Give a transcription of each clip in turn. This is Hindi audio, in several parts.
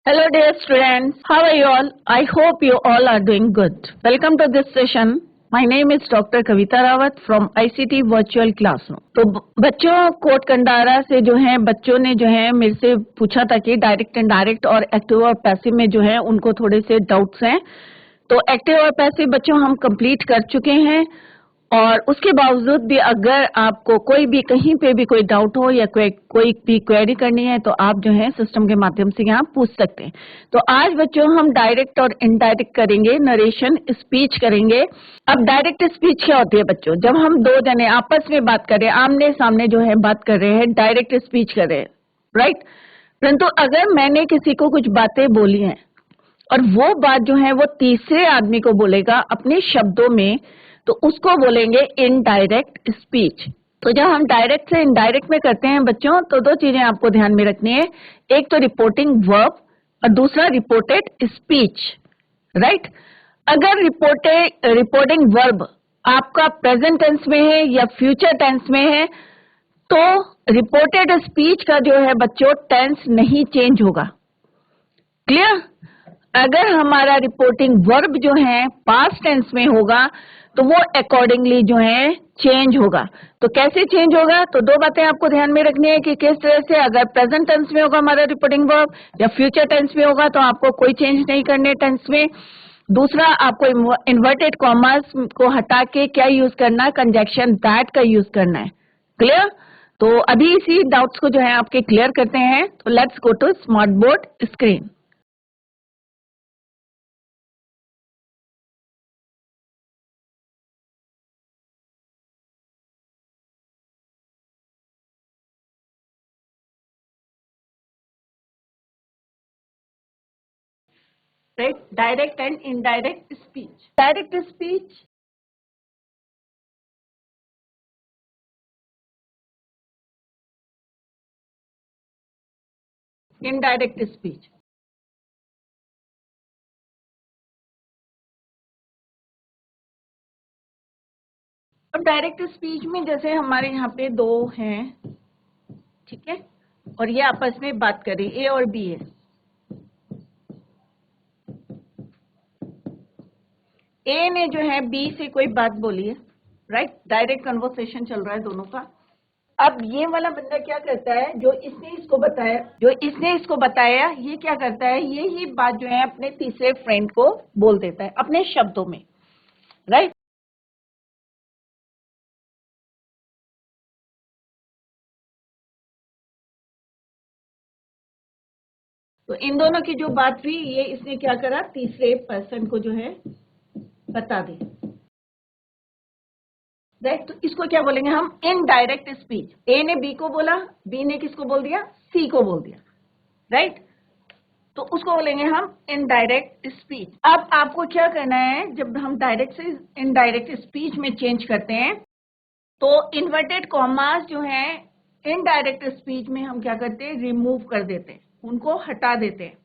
Hello dear students, how are you all? I hope you all are doing good. Welcome to this session. My name is Dr. Kavita Rawat from ICT Virtual Classroom. तो बच्चों कोट कंडारा से जो है बच्चों ने जो है मेरे से पूछा था कि डायरेक्ट इनडायरेक्ट और एक्टिव और पैसिव में जो है उनको थोड़े से डाउट्स हैं। तो एक्टिव और पैसिव बच्चों हम कंप्लीट कर चुके हैं और उसके बावजूद भी अगर आपको कोई भी कहीं पे भी कोई डाउट हो या कोई भी क्वेरी करनी है तो आप जो है सिस्टम के माध्यम से यहाँ पूछ सकते हैं। तो आज बच्चों हम डायरेक्ट और इनडायरेक्ट करेंगे, नरेशन स्पीच करेंगे। अब डायरेक्ट स्पीच क्या होती है बच्चों? जब हम दो जने आपस में बात कर रहे हैं, आमने सामने जो है बात कर रहे हैं, डायरेक्ट स्पीच कर रहे हैं, राइट। परंतु अगर मैंने किसी को कुछ बातें बोली हैं और वो बात जो है वो तीसरे आदमी को बोलेगा अपने शब्दों में, तो उसको बोलेंगे इनडायरेक्ट स्पीच। तो जब हम डायरेक्ट से इनडायरेक्ट में करते हैं बच्चों, तो दो चीजें आपको ध्यान में रखनी है। एक तो रिपोर्टिंग वर्ब और दूसरा रिपोर्टेड स्पीच, राइट। अगर रिपोर्टिंग वर्ब आपका प्रेजेंट टेंस में है या फ्यूचर टेंस में है, तो रिपोर्टेड स्पीच का जो है बच्चों टेंस नहीं चेंज होगा। क्लियर? अगर हमारा रिपोर्टिंग वर्ब जो है पास्ट टेंस में होगा तो वो अकॉर्डिंगली जो है चेंज होगा। तो कैसे चेंज होगा? तो दो बातें आपको ध्यान में रखनी है कि किस तरह से, अगर प्रेजेंट टेंस में होगा हमारा रिपोर्टिंग वर्ब या फ्यूचर टेंस में होगा तो आपको कोई चेंज नहीं करने टेंस में। दूसरा, आपको इन्वर्टेड कॉमर्स को हटा के क्या यूज करना है? कंजक्शन दैट का यूज करना है। क्लियर? तो अभी इसी डाउट्स को जो है आपके क्लियर करते हैं। तो let's go to smart board screen. Right? Direct and indirect speech. Direct speech, indirect speech. अब डायरेक्ट स्पीच में जैसे हमारे यहाँ पे दो हैं, ठीक है, और ये आपस में बात कर रही, ए और बी है। ए ने जो है बी से कोई बात बोली है, राइट। डायरेक्ट कन्वर्सेशन चल रहा है दोनों का। अब ये वाला बंदा क्या करता है, जो इसने इसको बताया, ये क्या करता है, ये ही बात जो है अपने तीसरे फ्रेंड को बोल देता है अपने शब्दों में, राइट। तो इन दोनों की जो बात हुई, ये इसने क्या करा, तीसरे पर्सन को जो है बता दी, राइट। तो इसको क्या बोलेंगे हम? Indirect speech. ए ने बी को बोला, बी ने किसको बोल दिया? सी को बोल दिया, राइट। तो उसको बोलेंगे हम इनडायरेक्ट स्पीच। अब आपको क्या करना है, जब हम डायरेक्ट से इनडायरेक्ट स्पीच में चेंज करते हैं तो इन्वर्टेड कॉमास जो है इनडायरेक्ट स्पीच में हम क्या करते हैं, रिमूव कर देते हैं, उनको हटा देते हैं।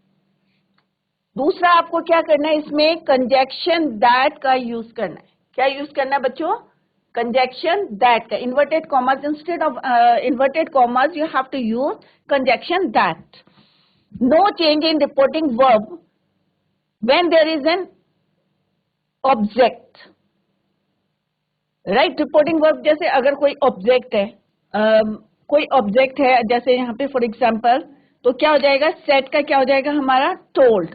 दूसरा, आपको क्या करना है, इसमें कंजक्शन दैट का यूज करना है। क्या यूज करना है बच्चों? कंजक्शन दैट का। Inverted commas, instead of inverted commas you have to use conjunction that. No change in reporting verb when there is an object, right. Reporting verb जैसे अगर कोई ऑब्जेक्ट है, कोई ऑब्जेक्ट है, जैसे यहाँ पे फॉर एग्जाम्पल, तो क्या हो जाएगा, सेट का क्या हो जाएगा हमारा, टोल्ड।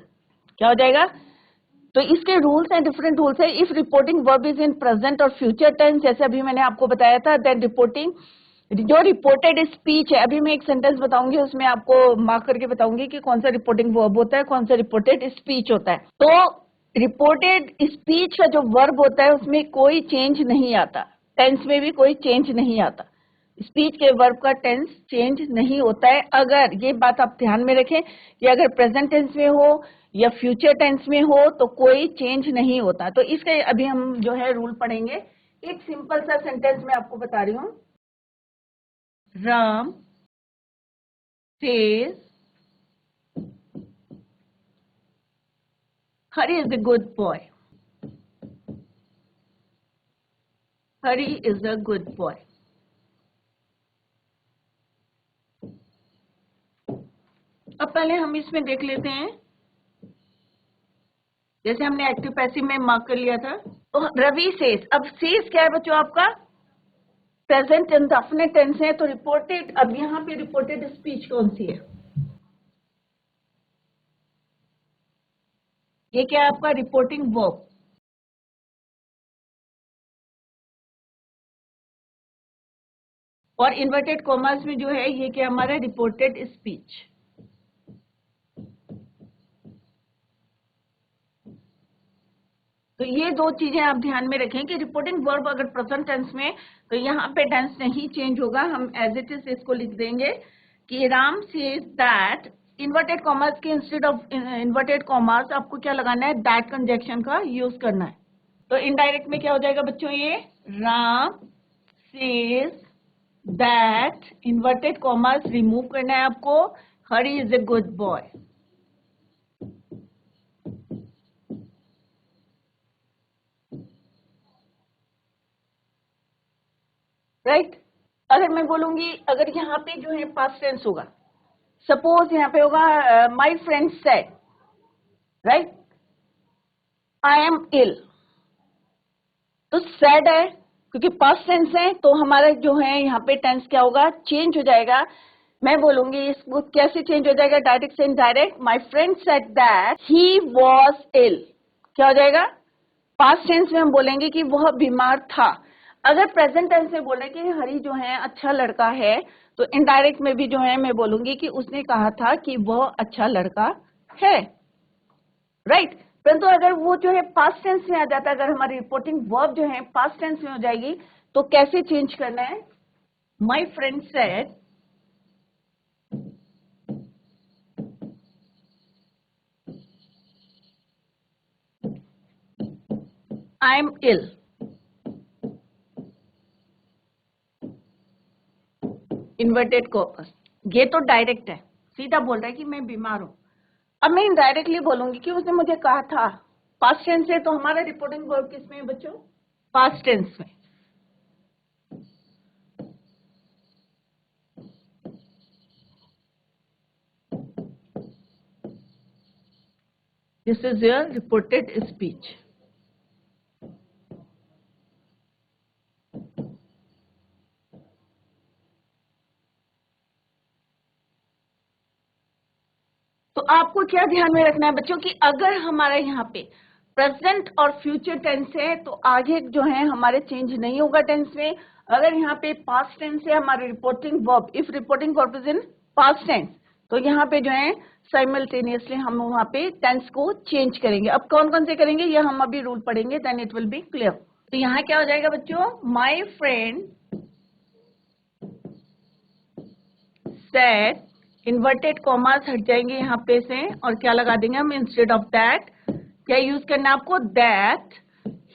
क्या हो जाएगा? तो इसके रूल्स हैं, डिफरेंट रूल्स है। If reporting verb is in present और फ्यूचर टेंस, जैसे अभी मैंने आपको बताया था, देन रिपोर्टिंग, जो रिपोर्टेड स्पीच है, अभी मैं एक सेंटेंस बताऊंगी, उसमें आपको मार्क करके बताऊंगी कि कौन सा रिपोर्टिंग वर्ब होता है, कौन सा रिपोर्टेड स्पीच होता है। तो रिपोर्टेड स्पीच का जो वर्ब होता है उसमें कोई चेंज नहीं आता, टेंस में भी कोई चेंज नहीं आता। स्पीच के वर्ब का टेंस चेंज नहीं होता है। अगर, ये बात आप ध्यान में रखें कि अगर प्रेजेंट टेंस में हो या फ्यूचर टेंस में हो तो कोई चेंज नहीं होता। तो इसके अभी हम जो है रूल पढ़ेंगे। एक सिंपल सा सेंटेंस मैं आपको बता रही हूँ। Ram says Hari is a good boy. Hari is a good boy. अब अब पहले हम इसमें देख लेते हैं, जैसे हमने एक्टिव पैसिव में मार्क कर लिया था। तो रवि सेज, अब सेज क्या है बच्चों आपका प्रेजेंट इंडेफिनिट टेंस है, तो रिपोर्टेड, अब यहाँ पे रिपोर्टेड स्पीच कौन सी है? ये क्या है आपका रिपोर्टिंग वर्ब। और इन्वर्टेड कॉमर्स में जो है ये क्या हमारा रिपोर्टेड स्पीच। तो ये दो चीजें आप ध्यान में रखें कि रिपोर्टिंग वर्ब अगर प्रेजेंट टेंस में, तो यहाँ पे टेंस नहीं चेंज होगा, हम एज इट इज इसको लिख देंगे कि Ram says that, inverted commerce के इंस्टेड ऑफ इन्वर्टेड कॉमर्स आपको क्या लगाना है, दैट कंजक्शन का यूज करना है। तो इनडायरेक्ट में क्या हो जाएगा बच्चों, ये Ram says that, inverted commas remove करना है आपको, Hari is a good boy. Right अगर मैं बोलूंगी, अगर यहाँ पे जो है पास्ट टेंस होगा, सपोज यहाँ पे होगा my friend said, right, I am ill, तो सैड है क्योंकि पास्ट टेंस है, तो हमारा जो है यहाँ पे टेंस क्या होगा, चेंज हो जाएगा। मैं बोलूंगी इसको कैसे चेंज हो जाएगा, डायरेक्ट से indirect, my friend said that he was ill, क्या हो जाएगा, पास्ट टेंस में हम बोलेंगे कि वह बीमार था। अगर प्रेजेंट टेंस में बोले कि हरी जो है अच्छा लड़का है, तो इनडायरेक्ट में भी जो है मैं बोलूंगी कि उसने कहा था कि वह अच्छा लड़का है, राइट। परंतु अगर वो जो है पास्ट टेंस में आ जाता है, अगर हमारी रिपोर्टिंग वर्ब जो है पास्ट टेंस में हो जाएगी, तो कैसे चेंज करना है, my friend said I am ill, inverted commas, ये तो डायरेक्ट है, सीधा बोल रहा है कि मैं बीमार हूं। अब मैं इनडायरेक्टली बोलूंगी कि उसने मुझे कहा था, पास्ट टेंस है, तो हमारा रिपोर्टिंग वर्ब किस में है बच्चों, पास्ट टेंस में। This is your reported speech. तो आपको क्या ध्यान में रखना है बच्चों कि अगर हमारा यहाँ पे प्रेजेंट और फ्यूचर टेंस है, तो आगे जो है हमारे चेंज नहीं होगा टेंस में। अगर यहाँ पे पास्ट टेंस है, हमारे reporting verb, if reporting verb is in past tense, तो यहाँ पे जो है साइमल्टेनियसली हम वहाँ पे टेंस को चेंज करेंगे। अब कौन कौन से करेंगे ये हम अभी रूल पढ़ेंगे, then it will be clear. तो यहाँ क्या हो जाएगा बच्चों, my friend said, inverted commas हट जाएंगे यहाँ पे से, और क्या लगा देंगे हम इंस्टेड ऑफ दैट, क्या यूज करना है आपको, that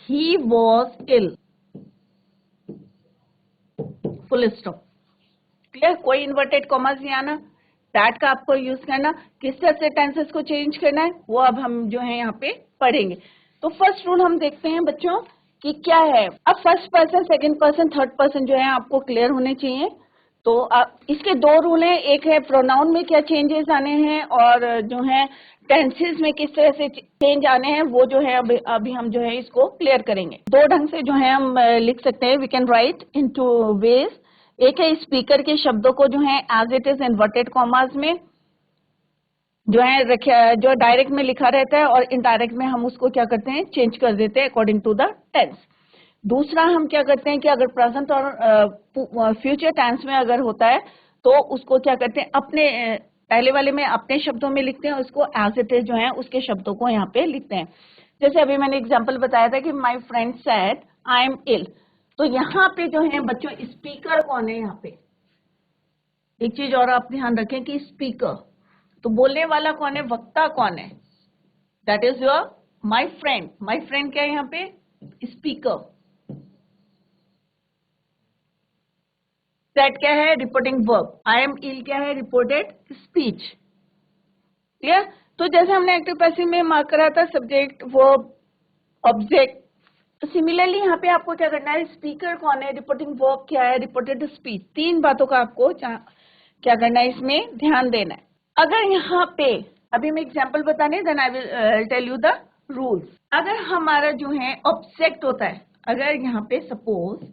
he was ill, full stop, clear. कोई इन्वर्टेड कॉमास नहीं आना, दैट का आपको यूज करना। किस तरह से टेंसेस को चेंज करना है वो अब हम जो है यहाँ पे पढ़ेंगे। तो फर्स्ट रूल हम देखते हैं बच्चों कि क्या है। अब first person, second person, third person जो है आपको क्लियर होने चाहिए। तो इसके दो रूल हैं, एक है प्रोनाउन में क्या चेंजेस आने हैं, और जो है टेंसेस में किस तरह से चेंज आने हैं, वो जो है अभी हम जो है इसको क्लियर करेंगे। दो ढंग से जो है हम लिख सकते हैं, we can write in 2 ways. एक है स्पीकर के शब्दों को जो है as it is inverted commas में जो है रखा, जो डायरेक्ट में लिखा रहता है, और इनडायरेक्ट में हम उसको क्या करते हैं, चेंज कर देते हैं अकॉर्डिंग टू द टेंस। दूसरा हम क्या करते हैं कि अगर प्रेजेंट और फ्यूचर टेंस में अगर होता है, तो उसको क्या करते हैं, अपने पहले वाले में अपने शब्दों में लिखते हैं, उसको एज इट इज जो है उसके शब्दों को यहाँ पे लिखते हैं। जैसे अभी मैंने एग्जांपल बताया था कि my friend said I am ill, तो यहाँ पे जो है बच्चों स्पीकर कौन है, यहाँ पे एक चीज और आप ध्यान रखें कि स्पीकर, तो बोलने वाला कौन है, वक्ता कौन है, that is your my friend. My friend क्या है यहाँ पे, स्पीकर। सेट क्या है, reporting verb. I am ill क्या है, रिपोर्टेड स्पीच, क्लियर। तो जैसे हमने एक्टिव पैसिव में मार्क करा था सब्जेक्ट वर्ब ऑब्जेक्ट, तो सिमिलरली यहाँ पे आपको क्या करना है, स्पीकर कौन है, रिपोर्टिंग वर्ब क्या है, रिपोर्टेड स्पीच, तीन बातों का आपको क्या करना है, इसमें ध्यान देना है। अगर यहाँ पे अभी मैं एग्जांपल बताने, then I will tell you the rules. अगर हमारा जो है ऑब्जेक्ट होता है, अगर यहाँ पे सपोज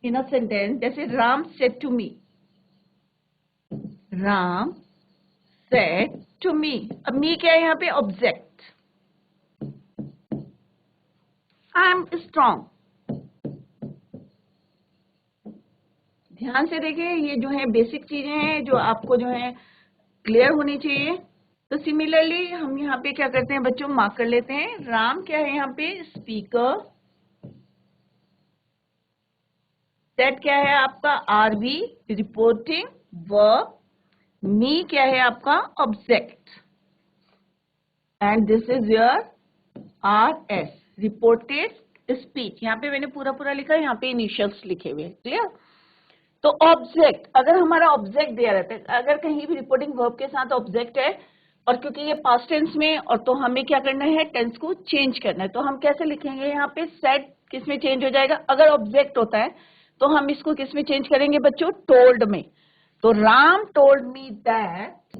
इन अ सेंटेंस जैसे Ram said to me, Ram said to me, अब मी क्या है यहाँ पे? ऑब्जेक्ट। I am strong. ध्यान से देखिए, ये जो है बेसिक चीजें हैं जो आपको जो है क्लियर होनी चाहिए। तो सिमिलरली हम यहाँ पे क्या करते हैं बच्चों, मार्क कर लेते हैं। राम क्या है यहाँ पे? स्पीकर। सेट क्या है आपका? RV, reporting verb. मी क्या है आपका? Object. And this is your R S, reported speech. यहाँ पे मैंने पूरा पूरा लिखा है, यहाँ पे इनिशियल्स लिखे हुए हैं। क्लियर? तो ऑब्जेक्ट, अगर हमारा ऑब्जेक्ट दिया रहता है, अगर कहीं भी रिपोर्टिंग वर्ब के साथ ऑब्जेक्ट है, और क्योंकि ये पास्ट टेंस में, और तो हमें क्या करना है? टेंस को चेंज करना है। तो हम कैसे लिखेंगे यहाँ पे? सेड किस में चेंज हो जाएगा? अगर ऑब्जेक्ट होता है तो हम इसको किस में चेंज करेंगे बच्चों? Told me. तो Ram told me that,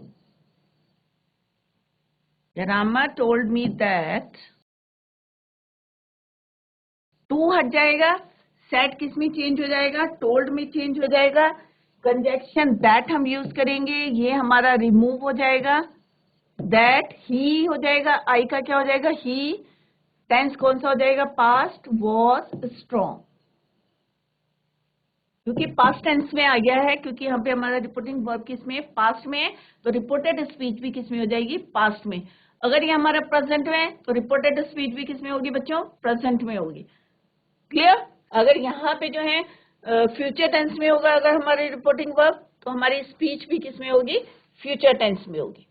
Rama told me that, to हट जाएगा, सेट किस में चेंज हो जाएगा? टोल्ड में चेंज हो जाएगा। कंजक्शन दैट हम यूज करेंगे, ये हमारा रिमूव हो जाएगा। दैट ही हो जाएगा, आई का क्या हो जाएगा? ही। टेंस कौन सा हो जाएगा? पास्ट। वॉज स्ट्रॉन्ग, क्योंकि पास्ट टेंस में आ गया है, क्योंकि यहाँ पे हमारा रिपोर्टिंग वर्ब किस में? पास्ट में है। तो रिपोर्टेड स्पीच भी किस में हो जाएगी? पास्ट में। अगर ये हमारा प्रेजेंट में है तो रिपोर्टेड स्पीच भी किस में होगी बच्चों? प्रेजेंट में होगी। क्लियर? अगर यहाँ पे जो है फ्यूचर टेंस में होगा अगर हमारी रिपोर्टिंग वर्ब, तो हमारी स्पीच भी किस में होगी? फ्यूचर टेंस में होगी।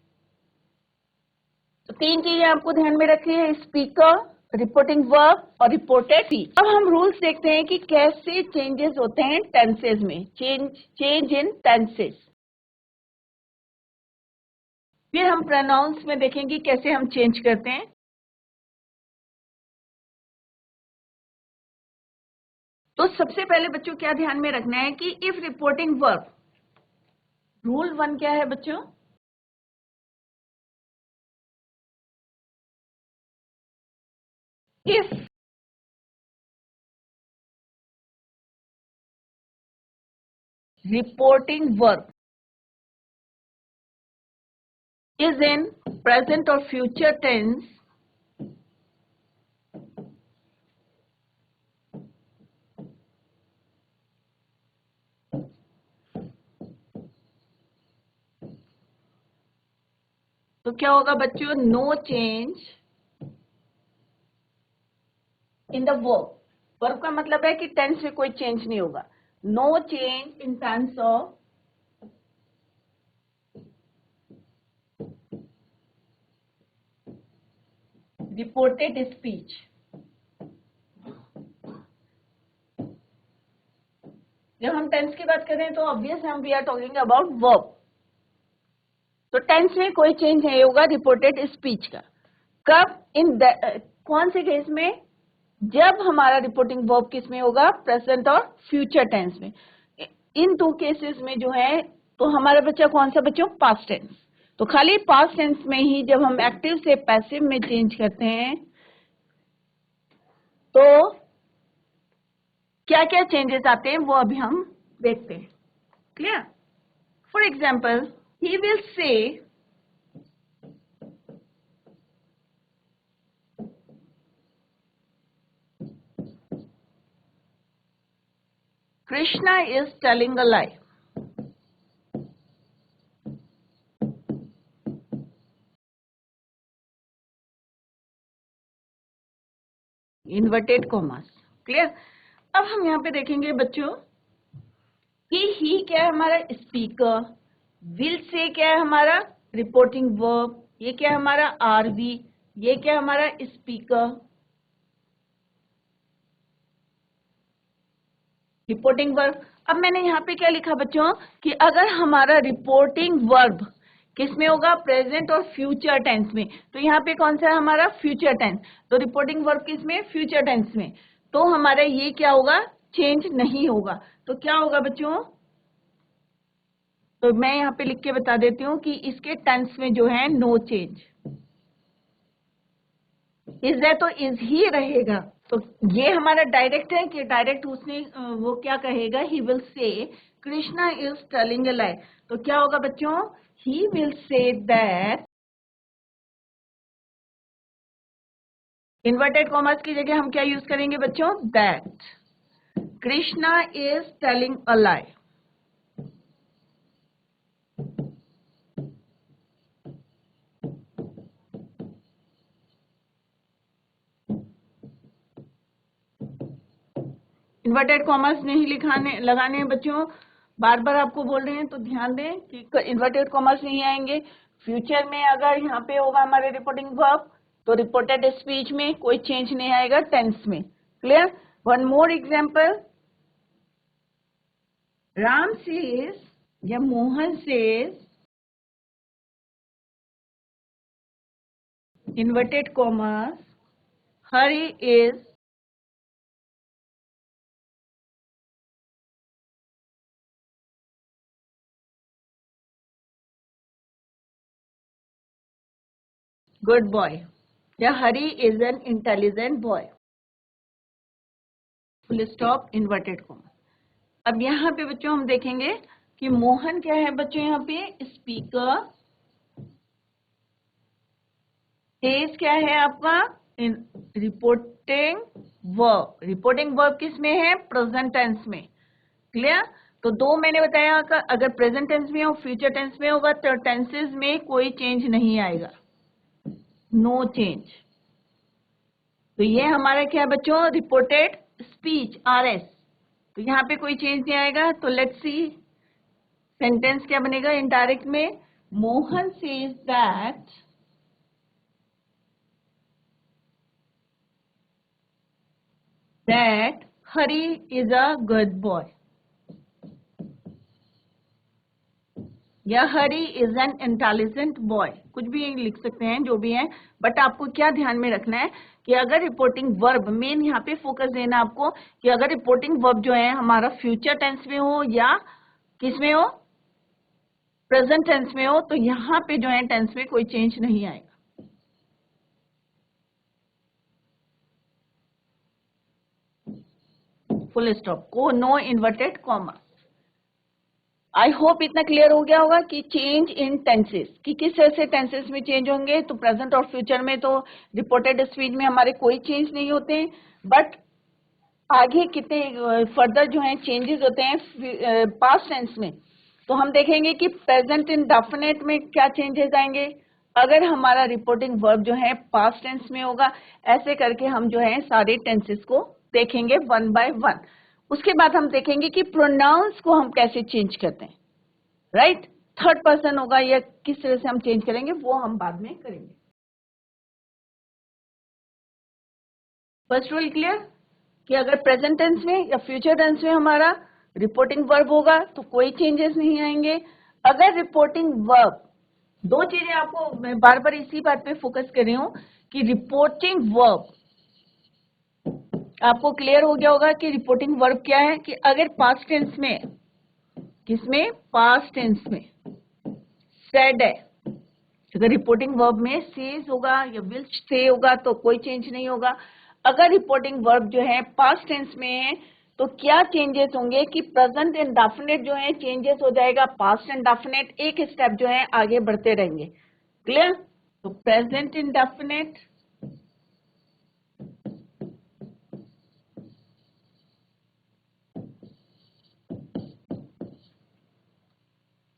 तो तीन चीजें आपको ध्यान में रखनी है, स्पीकर, रिपोर्टिंग वर्ब और रिपोर्टेड स्पीच। अब हम रूल्स देखते हैं कि कैसे चेंजेस होते हैं टेंसेज में, चेंज इन टेंसेज। फिर हम प्रोनाउंस में देखेंगे कैसे हम चेंज करते हैं। तो सबसे पहले बच्चों क्या ध्यान में रखना है कि इफ रिपोर्टिंग वर्ब, रूल 1 क्या है बच्चों? If reporting verb is in present or future tense, तो क्या होगा बच्चों? No change in the verb. Verb का मतलब है कि टेंस में कोई चेंज नहीं होगा। No change in tense of reported speech. जब हम टेंस की बात करें तो ऑब्वियस हम we are talking about verb. तो टेंस में कोई चेंज नहीं होगा रिपोर्टेड स्पीच का। कब? इन कौन से केस में? जब हमारा रिपोर्टिंग वर्ब किस में होगा? प्रेजेंट और फ्यूचर टेंस में। इन दो केसेस में जो है, तो हमारा बच्चा कौन सा बच्चों? Past tense. तो खाली पास्ट टेंस में ही जब हम एक्टिव से पैसिव में चेंज करते हैं तो क्या क्या चेंजेस आते हैं वो अभी हम देखते हैं। Clear? For example, he will say Krishna is telling a lie. Inverted commas. Clear? अब हम यहाँ पे देखेंगे बच्चों कि ही क्या है? हमारा स्पीकर। विल से क्या है? हमारा रिपोर्टिंग वर्ब। ये क्या है? हमारा आरवी। ये क्या है? हमारा स्पीकर, रिपोर्टिंग वर्ब। अब मैंने यहाँ पे क्या लिखा बच्चों कि अगर हमारा रिपोर्टिंग वर्ब किस में होगा? प्रेजेंट और फ्यूचर टेंस में। तो यहाँ पे कौन सा है? हमारा फ्यूचर टेंस। तो रिपोर्टिंग वर्ब किस में? फ्यूचर टेंस में। तो हमारा ये क्या होगा? चेंज नहीं होगा। तो क्या होगा बच्चों? तो मैं यहाँ पे लिख के बता देती हूँ कि इसके टेंस में जो है नो चेंज, इज है तो इज ही रहेगा। तो ये हमारा डायरेक्ट है कि डायरेक्ट उसने वो क्या कहेगा, he will say Krishna is telling a lie. तो क्या होगा बच्चों, he will say that, inverted commas की जगह हम क्या यूज करेंगे बच्चों, that Krishna is telling a lie. Inverted commas नहीं लगाने हैं बच्चों, बार बार आपको बोल रहे हैं तो ध्यान दें कि इन्वर्टेड कॉमर्स नहीं आएंगे। फ्यूचर में अगर यहाँ पे होगा हमारे रिपोर्टिंग वर्ब, तो रिपोर्टेड स्पीच में कोई चेंज नहीं आएगा टेंस में। Clear? One more example, Ram says या Mohan says, inverted commas, Hari is good boy, या Hari is an intelligent boy, full stop, inverted commas. अब यहाँ पे बच्चों हम देखेंगे कि मोहन क्या है बच्चों, यहाँ पे स्पीकर, इज क्या है आपका, इन रिपोर्टिंग वर्ब। रिपोर्टिंग वर्ब किस में है, प्रेजेंट टेंस में। क्लियर? तो दो मैंने बताया कि अगर प्रेजेंट टेंस में हो, फ्यूचर टेंस में होगा तो टेंसेस में कोई चेंज नहीं आएगा, नो चेंज। तो ये हमारा क्या है बच्चों, रिपोर्टेड स्पीच, आरएस। तो यहाँ पे कोई चेंज नहीं आएगा। तो लेट्स सी सेंटेंस क्या बनेगा इनडायरेक्ट में, Mohan says that Hari is a good boy, या Hari is an intelligent boy, कुछ भी लिख सकते हैं जो भी है। बट आपको क्या ध्यान में रखना है कि अगर रिपोर्टिंग वर्ब, मेन यहाँ पे फोकस देना आपको कि अगर रिपोर्टिंग वर्ब जो है हमारा फ्यूचर टेंस में हो या किस में हो, प्रेजेंट टेंस में हो, तो यहाँ पे जो है टेंस में कोई चेंज नहीं आएगा। फुल स्टॉप, को no inverted comma. I hope इतना क्लियर हो गया होगा कि चेंज इन टेंसेस, कि किस तरह से टेंसेस में चेंज होंगे। तो प्रेजेंट और फ्यूचर में तो रिपोर्टेड स्पीच में हमारे कोई चेंज नहीं होते, बट आगे कितने फर्दर जो है चेंजेस होते हैं पास्ट टेंस में। तो हम देखेंगे कि प्रेजेंट इंडेफिनिट में क्या चेंजेस आएंगे अगर हमारा रिपोर्टिंग वर्ब जो है पास्ट टेंस में होगा। ऐसे करके हम जो है सारे टेंसेस को देखेंगे वन बाय वन। उसके बाद हम देखेंगे कि प्रोनाउंस को हम कैसे चेंज करते हैं, राइट? थर्ड पर्सन होगा या किस तरह से हम चेंज करेंगे वो हम बाद में करेंगे। फर्स्ट रूल क्लियर कि अगर प्रेजेंट टेंस में या फ्यूचर टेंस में हमारा रिपोर्टिंग वर्ब होगा तो कोई चेंजेस नहीं आएंगे। अगर रिपोर्टिंग वर्ब, दो चीजें आपको मैं बार बार इसी बात पे फोकस कर रही हूं कि रिपोर्टिंग वर्ब, आपको क्लियर हो गया होगा कि रिपोर्टिंग वर्ब क्या है, कि अगर पास्ट टेंस में, किसमें, पास्ट टेंस में सेड है, अगर रिपोर्टिंग वर्ब में सेज होगा या विल से होगा तो कोई चेंज नहीं होगा। अगर रिपोर्टिंग वर्ब जो है पास्ट टेंस में है तो क्या चेंजेस होंगे कि प्रेजेंट इंडेफिनिट जो है चेंजेस हो जाएगा, पास्ट इंडेफिनिट एक स्टेप जो है आगे बढ़ते रहेंगे। क्लियर? तो present indefinite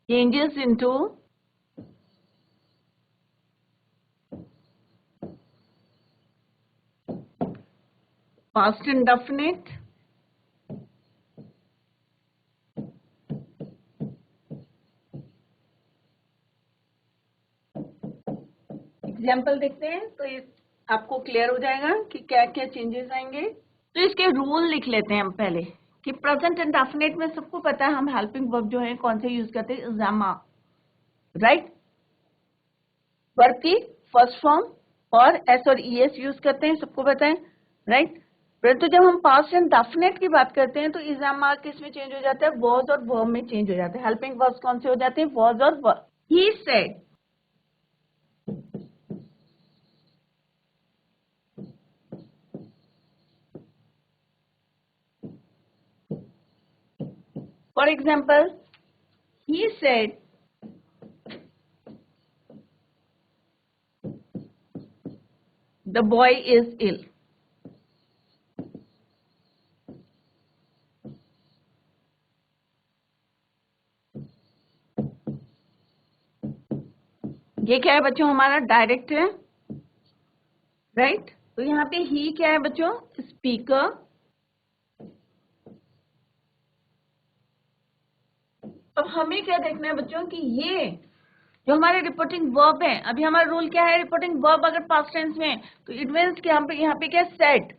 changes into past indefinite example देखते हैं तो ये आपको क्लियर हो जाएगा कि क्या क्या चेंजेस आएंगे। तो इसके रूल लिख लेते हैं हम पहले कि प्रेजेंट इंडेफिनिट में सबको पता है हम हेल्पिंग वर्ब जो है कौन से यूज करते हैं, जामा, राइट? वर्ब की फर्स्ट फॉर्म और एस और ईएस यूज करते हैं, सबको पता है, राइट? परंतु जब हम पास्ट एंड डेफिनेट की बात करते हैं तो इज एम आर किस में चेंज हो जाता है, वॉज और वर्ब में चेंज हो जाता है। हेल्पिंग वर्ब्स कौन से हो जाते हैं, वॉज और verb. He said, for example, he said the boy is ill. ये क्या है बच्चों, हमारा डायरेक्ट है, राइट। तो यहाँ पे ही क्या है बच्चों, स्पीकर। अब हमें क्या देखना है बच्चों कि ये जो हमारे रिपोर्टिंग वर्ब है, अभी हमारा रूल क्या है, रिपोर्टिंग वर्ब अगर पास्ट टेंस में तो इट मीन्स कि यहाँ पे क्या सेड,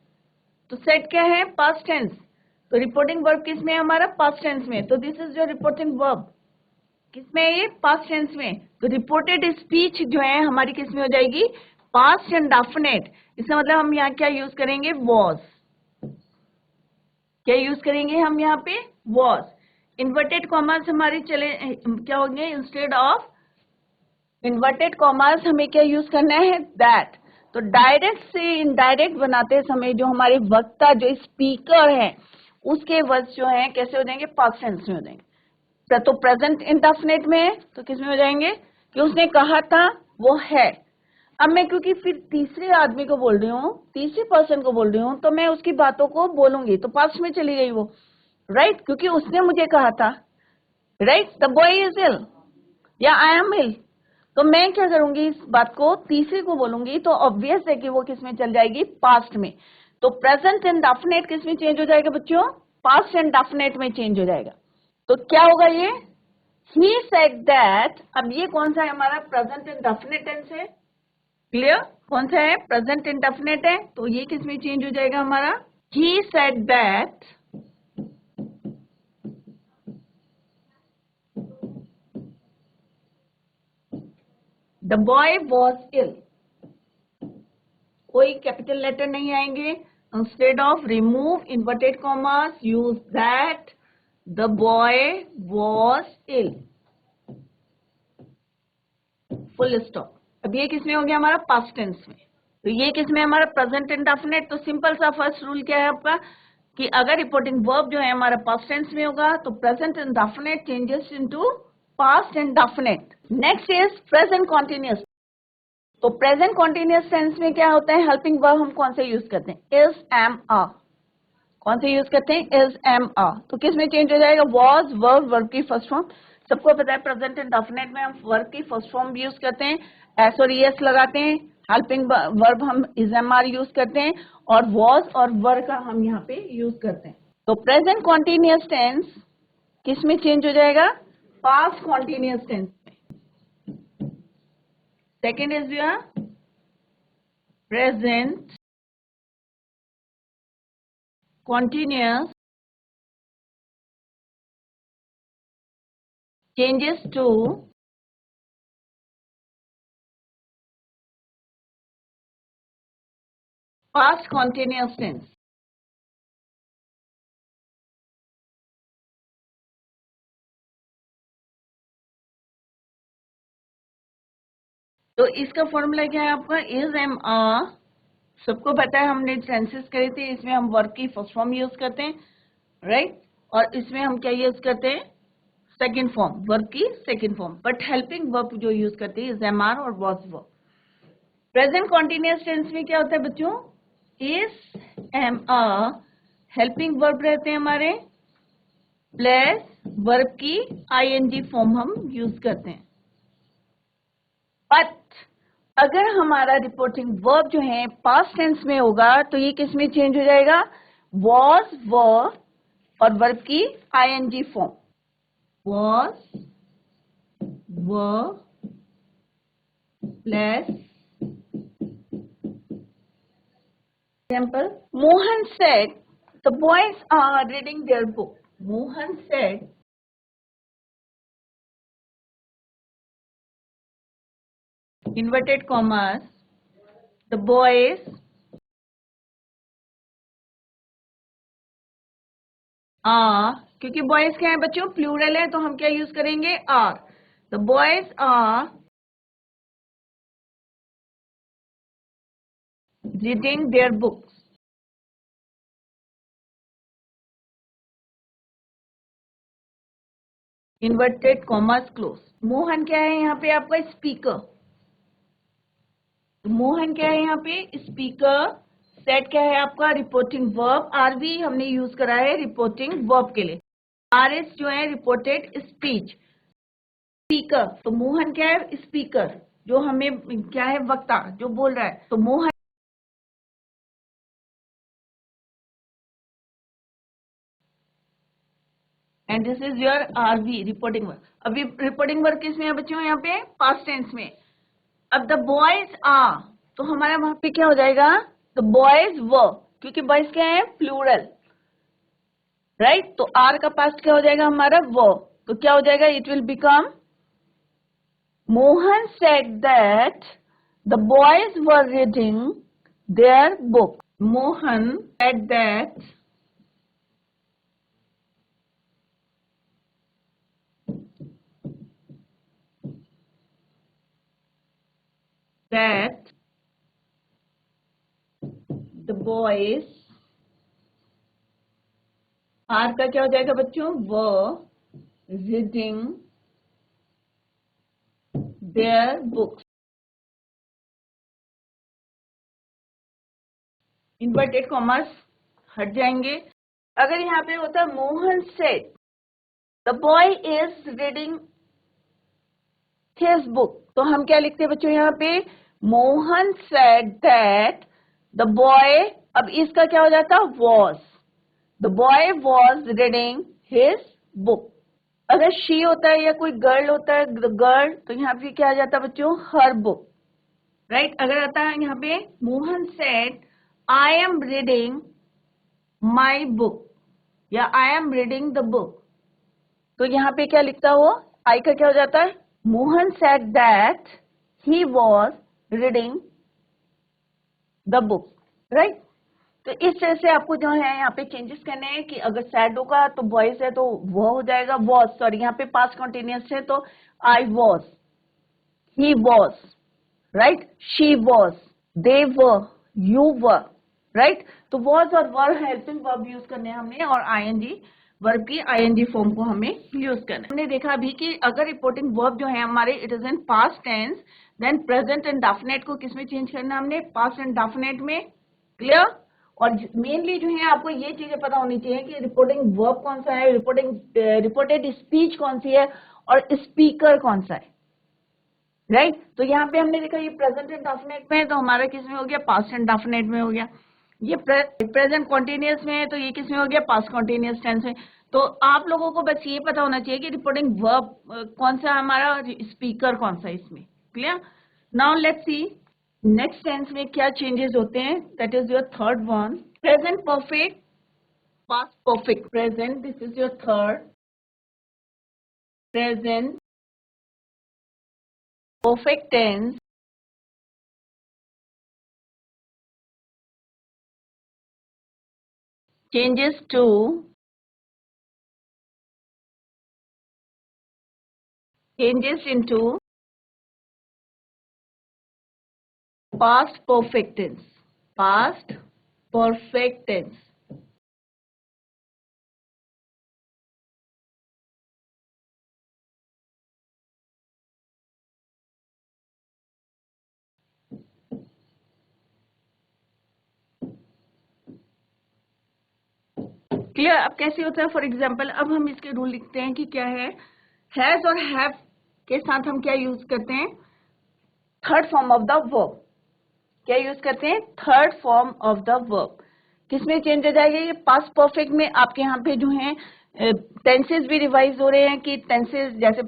तो सेड क्या है, पास्ट टेंस। तो रिपोर्टिंग वर्ब किस में है, हमारा पास्ट टेंस में। तो this is your reporting verb, किसमें है ये, पास्ट टेंस में। तो रिपोर्टेड स्पीच जो है हमारी किस में हो जाएगी, पास्ट एंड डेफिनेट। इसका मतलब हम यहाँ क्या यूज करेंगे, वॉज। क्या यूज करेंगे हम यहाँ पे, वॉज। इन्वर्टेड कॉमर्स हमारे चले क्या होंगे, इंस्टेड ऑफ इन्वर्टेड कॉमर्स हमें क्या यूज करना है, दैट। तो डायरेक्ट से इनडायरेक्ट बनाते समय जो हमारे वक्ता जो स्पीकर है उसके वर्ड्स जो है कैसे हो जाएंगे, पास्ट टेंस में हो जाएंगे। तो प्रेजेंट इंडेफिनिट में है तो किस में हो जाएंगे, कि उसने कहा था वो है। अब मैं क्योंकि फिर तीसरे आदमी को बोल रही हूँ, तीसरी पर्सन को बोल रही हूँ, तो मैं उसकी बातों को बोलूंगी तो पास्ट में चली गई वो, राइट, क्योंकि उसने मुझे कहा था, right, the boy is ill या आई एम इल। तो मैं क्या करूंगी, इस बात को तीसरे को बोलूंगी तो ऑब्वियस है कि वो किस में चल जाएगी, पास्ट में। तो प्रेजेंट एंड डेफिनेट किस में चेंज हो जाएगा बच्चों, पास्ट एंड डेफिनेट में चेंज हो जाएगा। तो क्या होगा ये, he said that। अब ये कौन सा है हमारा, प्रेजेंट एंड डेफिनेट टेंस है, क्लियर, कौन सा है, प्रेजेंट इंडेफिनिट है। तो ये किस में चेंज हो जाएगा हमारा, he said that the boy was ill। कोई कैपिटल लेटर नहीं आएंगे, instead of remove inverted commas use that, the boy was ill, full stop. अब ये किसमें हो गया हमारा, पास्ट टेंस में। तो ये किसमें हमारा, प्रेजेंट इंडेफिनिट। तो सिंपल सा फर्स्ट रूल क्या है आपका, कि अगर रिपोर्टिंग वर्ब जो है हमारा पास्ट टेंस में होगा तो present indefinite changes into past indefinite. Next is present continuous. तो प्रेजेंट कॉन्टिन्यूअस टेंस में क्या होता है, हेल्पिंग वर्ब हम कौन से यूज करते हैं, इज एम आर। कौन से यूज करते हैं, इज एम आर। तो किस में चेंज हो जाएगा, वॉज, वर्ब, वर्ब की फर्स्ट फॉर्म। सबको पता है प्रेजेंट इंडेफिनिट में हम वर्ब की फर्स्ट फॉर्म यूज करते हैं, एस और ईएस लगाते हैं। हेल्पिंग वर्ब हम इज एम आर यूज करते हैं, और वॉज और वर्ब का हम यहाँ पे यूज करते हैं। तो प्रेजेंट कॉन्टिन्यूअस टेंस किस में चेंज हो जाएगा, पास्ट कॉन्टिन्यूअस टेंस में। Second is your present continuous changes to past continuous tense। तो इसका फॉर्मूला क्या है आपका, इज एम आर। सबको पता है, हमने टेंसेस करे थे, इसमें हम वर्ब की फर्स्ट फॉर्म यूज करते हैं, राइट। और इसमें हम क्या यूज करते हैं, सेकेंड फॉर्म, वर्ब की second form. But helping verb जो यूज करते हैं इज एम आर और was verb. Present continuous tense में क्या होता है बच्चों, is am are, helping verb रहते हैं हमारे, प्लस वर्ब की आईएनजी फॉर्म हम यूज करते हैं। बट अगर हमारा रिपोर्टिंग वर्ब जो है पास्ट टेंस में होगा तो ये किस में चेंज हो जाएगा, वॉज, वर और वर्ब की ING form, was, were plus. Example, Mohan said the boys are reading their book. Mohan said, inverted commas, the boys are, क्योंकि बॉयज क्या है बच्चों, प्लूरल है, तो हम क्या यूज करेंगे, are. The boys are reading their books. Inverted commas close. Mohan क्या है यहाँ पे आपका, स्पीकर। मोहन क्या है यहाँ पे, स्पीकर। सेट क्या है आपका, रिपोर्टिंग वर्ब। आर भी हमने यूज करा है रिपोर्टिंग वर्ब के लिए। आर एस जो है रिपोर्टेड स्पीच। स्पीकर, तो मोहन क्या है, स्पीकर, जो हमें क्या है, वक्ता, जो बोल रहा है। तो Mohan, and this is your R B, reporting verb. अभी रिपोर्टिंग वर्ब किस में है बच्चों, यहाँ पे पास्ट टेंस में। अब द बॉयज आर, तो हमारा वहां पे क्या हो जाएगा, द बॉयज व, क्योंकि बॉयज क्या है, प्लूरल, राइट। तो आर का पास्ट क्या हो जाएगा हमारा, वो। तो क्या हो जाएगा, it will become, Mohan said that the boys were reading their book. Mohan said that the boys, are का क्या हो जाएगा बच्चों, वो reading their books. Inverted commas हट जाएंगे। अगर यहाँ पे होता Mohan said the boy is reading his book, तो हम क्या लिखते हैं बच्चों यहाँ पे, Mohan said that the boy, अब इसका क्या हो जाता, was, the boy was reading his book. अगर शी होता है या कोई गर्ल होता है, गर्ल, तो यहाँ पे क्या आ जाता है बच्चों, हर बुक, राइट। अगर आता है यहाँ पे Mohan said I am reading my book, या I am reading the book, तो यहाँ पे क्या लिखता हो, आई का क्या हो जाता है, Mohan said that he was reading the book, right. तो इस तरह से आपको जो है यहाँ पे चेंजेस करने हैं कि अगर सैड होगा तो बॉयज है तो वो हो जाएगा वॉज, सॉरी यहाँ पे पास्ट कंटिन्यूअस है तो I was, he was, right, she was, they were, you were, right. तो वॉज और वर हेल्पिंग वर्ब यूज करने हैं हमने, और आईएनजी वर्ब की आईएनजी फॉर्म को हमें यूज करना है। हमने देखा अभी कि अगर रिपोर्टिंग वर्ब जो है हमारे it is in past tense, then present and definite को किसमें चेंज करना है हमने, पास्ट एंड डेफिनेट में, क्लियर। और मेनली जो है आपको ये चीजें पता होनी चाहिए कि रिपोर्टिंग वर्ब कौन सा है, रिपोर्टेड स्पीच कौन सी है, और स्पीकर कौन सा है, राइट। तो यहाँ पे हमने देखा ये प्रेजेंट एंड डेफिनेट में है, तो हमारा किस में हो गया, पास्ट एंड डेफिनेट में हो गया। ये प्रेजेंट कॉन्टिन्यूअस में है, तो ये किस में हो गया, पास्ट कॉन्टिन्यूअस टेंस में। तो आप लोगों को बस ये पता होना चाहिए कि रिपोर्टिंग वर्ब कौन सा है हमारा, स्पीकर कौन सा है इसमें, clear. Now let's see next tense में क्या चेंजेस होते हैं, that is your third one, present perfect, past perfect. Present, this is your third, present perfect tense changes to changes into past perfect tense, past perfect tense। Clear. अब कैसे होता है, फॉर एग्जाम्पल अब हम इसके रूल लिखते हैं कि क्या है, हैज और हैव के साथ हम क्या यूज करते हैं, third form of the verb. क्या यूज करते हैं, third form of the verb. किसमें चेंज हो जाएगा, ये पास्ट परफेक्ट में आपके यहाँ पे जो है टेंसेस भी रिवाइज हो रहे हैं कि टेंसेस जैसे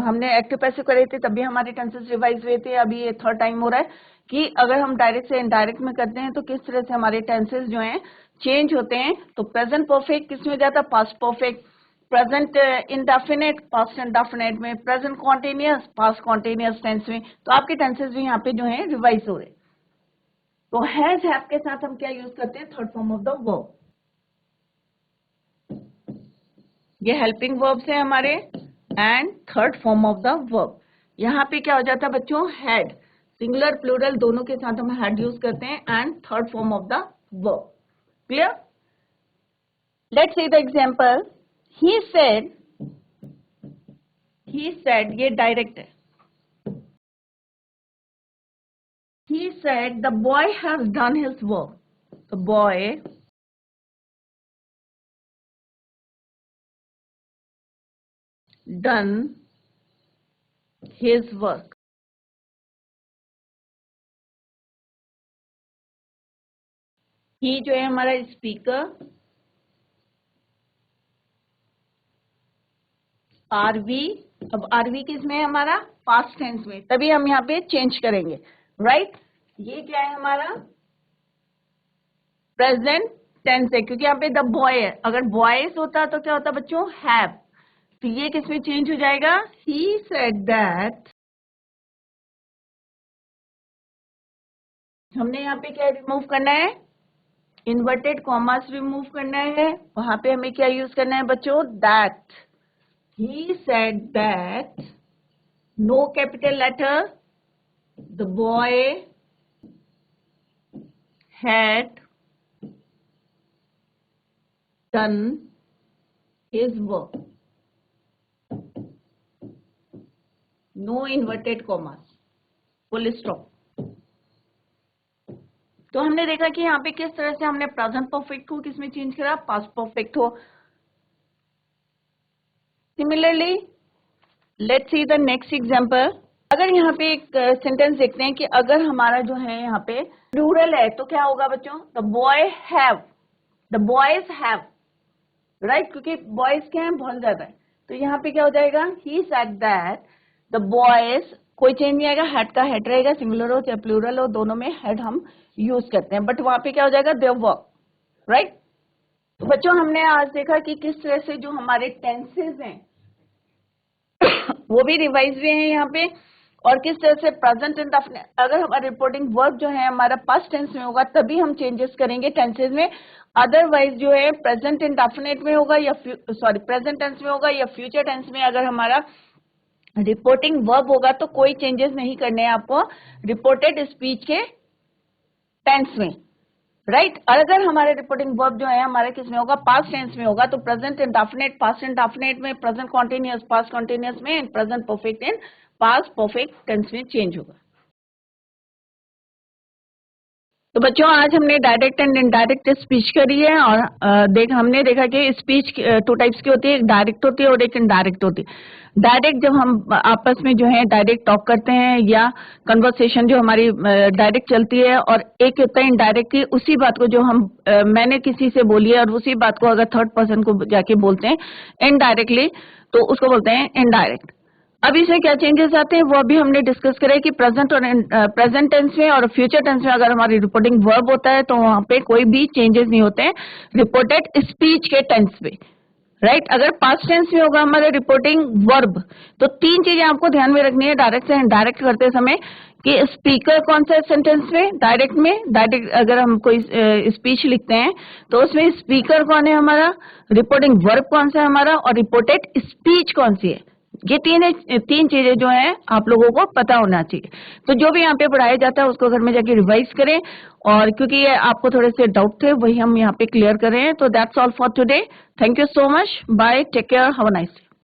हमने एक्टिव पैसिव करे थे तभी हमारे टेंसेस रिवाइज हुए थे, अभी ये थर्ड टाइम हो रहा है कि अगर हम डायरेक्ट से इनडायरेक्ट में करते हैं तो किस तरह से हमारे टेंसेस जो हैं चेंज होते हैं। तो प्रेजेंट परफेक्ट किसमें हो जाता है, past perfect. Present indefinite, past indefinite में। Present continuous, past continuous tense में। तो आपके टेंसेस भी यहाँ पे जो है रिवाइज हो रहे हैं। तो हैज हैव के साथ हम क्या यूज करते हैं, third form of the verb. ये हेल्पिंग वर्ब्स है हमारे, and third form of the verb. यहाँ पे क्या हो जाता है बच्चों, हैड, सिंगुलर प्लूरल दोनों के साथ हम हैड यूज करते हैं, and third form of the verb. Clear? Let's see the example. He said, ये डायरेक्ट है। He said the boy has done his work. The boy done his work. He जो है हमारा स्पीकर, आर वी, अब आर वी किस में है हमारा, पास्ट टेंस में, तभी हम यहाँ पे चेंज करेंगे, राइट? ये क्या है हमारा, प्रेजेंट टेंस है, क्योंकि यहाँ पे द बॉय है। अगर बॉयज होता तो क्या होता बच्चों, हैव, तो ये किस में चेंज हो जाएगा, ही सेड दैट। हमने यहाँ पे क्या रिमूव करना है, इन्वर्टेड कॉमास रिमूव करना है। वहां पे हमें क्या यूज करना है बच्चों, that. He said that, no capital letter, the boy had done his work, no inverted commas, full stop. तो हमने देखा कि यहाँ पे किस तरह से हमने प्रेजेंट परफेक्ट को किसमें चेंज करा, पास्ट परफेक्ट हो। Similarly let's see the next example. अगर यहाँ पे एक सेंटेंस देखते हैं कि अगर हमारा जो है यहाँ पे प्लूरल है तो क्या होगा बच्चों, the boy have, the boys have, right, क्योंकि बॉयज क्या है, बहुत ज्यादा है। तो यहाँ पे क्या हो जाएगा, ही सेड दैट द बॉयज, कोई चेंज नहीं आएगा, हेड का हेड रहेगा, सिंगुलर हो चाहे प्लूरल हो, दोनों में हेड हम यूज करते हैं, बट वहां पे क्या हो जाएगा, देयर वर्क, राइट। तो बच्चों हमने आज देखा कि किस तरह से जो हमारे टेंसेस हैं वो भी रिवाइज हुए हैं यहाँ पे, और किस तरह से प्रेजेंट इंडेफिनिट, अगर हमारा रिपोर्टिंग वर्ब जो है हमारा पास्ट टेंस में होगा तभी हम चेंजेस करेंगे टेंसेस में, अदरवाइज जो है प्रेजेंट इंडेफिनिट में होगा या प्रेजेंट टेंस में होगा या फ्यूचर टेंस में, अगर हमारा रिपोर्टिंग वर्ब होगा तो कोई चेंजेस नहीं करने हैं आपको रिपोर्टेड स्पीच के टेंस में, राइट। और अगर हमारे रिपोर्टिंग वर्ब जो है हमारे किस में होगा, पास्ट टेंस में होगा, तो प्रेजेंट इंडेफिनिट पास्ट इंडेफिनिट में, प्रेजेंट कॉन्टिन्यूअस पास्ट कॉन्टिन्यूअस में, and present perfect in past perfect tense में चेंज होगा। तो बच्चों आज हमने डायरेक्ट एंड इनडायरेक्ट स्पीच करी है, और हमने देखा कि स्पीच टू टाइप्स की होती है, एक डायरेक्ट होती है और एक इनडायरेक्ट होती है। डायरेक्ट जब हम आपस में जो है डायरेक्ट टॉक करते हैं या कन्वर्सेशन जो हमारी डायरेक्ट चलती है, और एक होता है इनडायरेक्ट की, उसी बात को जो हम मैंने किसी से बोली है और उसी बात को अगर थर्ड पर्सन को जाके बोलते हैं इनडायरेक्टली, तो उसको बोलते हैं इनडायरेक्ट। अब इसमें क्या चेंजेस आते हैं वो अभी हमने डिस्कस करें कि प्रेजेंट टेंस में और फ्यूचर टेंस में अगर हमारी रिपोर्टिंग वर्ब होता है तो वहां पे कोई भी चेंजेस नहीं होते हैं रिपोर्टेड स्पीच के टेंस पे, राइट। अगर पास्ट टेंस में होगा हमारे रिपोर्टिंग वर्ब, तो तीन चीजें आपको ध्यान में रखनी है डायरेक्ट से इनडायरेक्ट करते समय, कि स्पीकर कौन सा सेंटेंस में, डायरेक्ट अगर हम कोई स्पीच लिखते हैं तो उसमें स्पीकर कौन है हमारा, रिपोर्टिंग वर्ब कौन सा है हमारा, और रिपोर्टेड स्पीच कौन सी है। ये तीन चीजें जो हैं आप लोगों को पता होना चाहिए। तो जो भी यहाँ पे पढ़ाया जाता है उसको घर में जाके रिवाइज करें, और क्योंकि ये आपको थोड़े से डाउट थे वही हम यहाँ पे क्लियर कर रहे हैं। तो that's all for today, thank you so much, bye, take care, have a nice day.